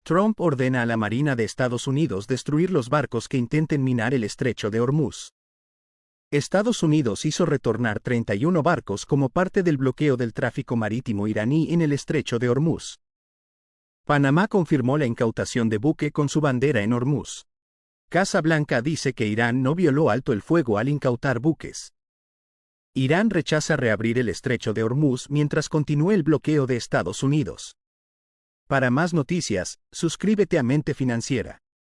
Trump ordena a la Marina de Estados Unidos destruir los barcos que intenten minar el estrecho de Hormuz. Estados Unidos hizo retornar 31 barcos como parte del bloqueo del tráfico marítimo iraní en el estrecho de Hormuz. Panamá confirmó la incautación de buque con su bandera en Hormuz. Casa Blanca dice que Irán no violó alto el fuego al incautar buques. Irán rechaza reabrir el estrecho de Hormuz mientras continúe el bloqueo de Estados Unidos. Para más noticias, suscríbete a Mente Financiera.